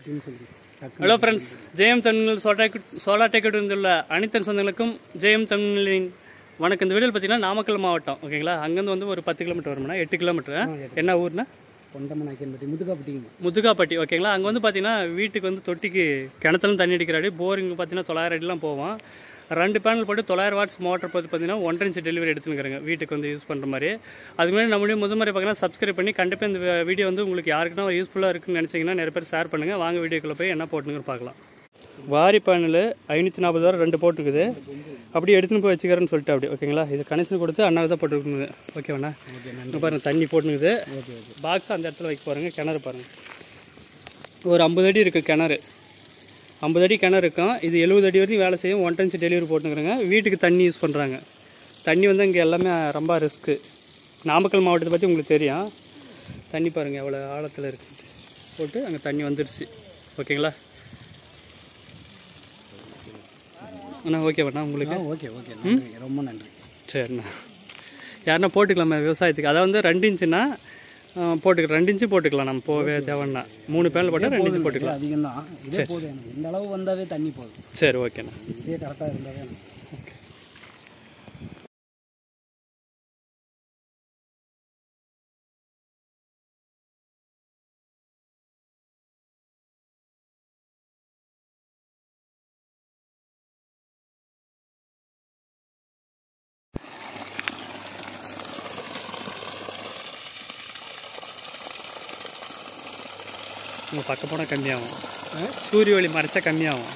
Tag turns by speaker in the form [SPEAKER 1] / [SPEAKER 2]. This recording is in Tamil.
[SPEAKER 1] ஹலோ ஃப்ரெண்ட்ஸ், ஜெயம் தமிழ் சோலார் டெக்கெட் வந்துள்ள அனைத்து சொந்தங்களுக்கும் ஜெயம் தமிழின் வணக்கம். இந்த வீடியோவில் பார்த்தீங்கன்னா நாமக்கல் மாவட்டம், ஓகேங்களா. அங்கேருந்து வந்து ஒரு 10 கிலோமீட்டர் வரும்னா 8 கிலோமீட்டர். என்ன ஊர்னா முதுகாப்பட்டி, ஓகேங்களா. அங்கே வந்து பார்த்தீங்கன்னா வீட்டுக்கு வந்து தொட்டிக்கு கிணத்துலும் தண்ணி அடிக்கிறாடி. போரிங் பார்த்தீங்கன்னா 900 அடிலாம் போவோம். 2 பேனல் போட்டு 900 வாட்ஸ் மோட்டர் போட்டு பார்த்தீங்கன்னா 1.5 இன்ச் டெலிவரி எடுத்துக்கிறேங்க வீட்டுக்கு வந்து யூஸ் பண்ணுற மாதிரி. அதுமாதிரி நம்மளுடைய முதல்முறை பார்த்தீங்கன்னா சப்ஸ்கிரைப் பண்ணி கண்டிப்பாக இந்த வீடியோ வந்து உங்களுக்கு யாருக்குன்னா யூஸ்ஃபுல்லாக இருக்குன்னு நினச்சிங்கன்னா நிறைய பேர் ஷேர் பண்ணுங்கள். வாங்க வீடியோக்குள்ளே போய் என்ன போட்டுன்னு பார்க்கலாம். வாரி பேனல் 540 வாரம் 2 போட்டுருக்குது. அப்படியே எடுத்துன்னு போய் வச்சுக்கிறேன்னு சொல்லிட்டு அப்படி, ஓகேங்களா. இது கனெக்ஷன் கொடுத்து அண்ணாவை தான் போட்டுருக்குங்க, ஓகேவாண்ணா. இங்கே பாருங்கள் தண்ணி போட்டுனுக்குது. பாக்ஸ் அந்த இடத்துல வைக்க பாருங்கள். கிணறு பாருங்கள், ஒரு 50 அடி இருக்குது கிணறு. 50 அடி கிணறு இருக்கும். இது 70 அடி வரைக்கும் வேலை செய்யும். 1.5 இன்ச் டெலிவரி போட்டுக்கிறேங்க. வீட்டுக்கு தண்ணி யூஸ் பண்ணுறாங்க. தண்ணி வந்து இங்கே எல்லாமே ரொம்ப ரிஸ்க்கு. நாமக்கல் மாவட்டத்தை பற்றி உங்களுக்கு தெரியும். தண்ணி பாருங்கள் எவ்வளோ ஆழத்தில் இருக்குது. போட்டு அங்கே தண்ணி வந்துடுச்சு, ஓகேங்களா. அண்ணா ஓகேவாண்ணா உங்களுக்கு?
[SPEAKER 2] ஓகே ஓகே, நன்றி, ரொம்ப நன்றி.
[SPEAKER 1] சரிண்ணா. யாருன்னா போட்டுக்கலாமா விவசாயத்துக்கு? அதாவது வந்து 2 இன்ச்சுன்னா போட்டுக்கலாம், 2 இன்ச்சு போட்டுக்கலாம். நம்ம போவே தேவைன்னா 3 பேனல் போட்டால் 2 இன்ச்சு போட்டுக்கலாம்.
[SPEAKER 2] அதிகம் தான், இதே போதும் எனக்கு. இந்த அளவு வந்தாவே தண்ணி போதும்.
[SPEAKER 1] சரி, ஓகேண்ணா.
[SPEAKER 2] இதே கரெக்டாக இருந்தாவே எனக்கு.
[SPEAKER 1] ஓகே. உங்கள் பக்கம் போனால் கம்மியாகும், சூரிய ஒளி மறைச்சா கம்மியாகும்.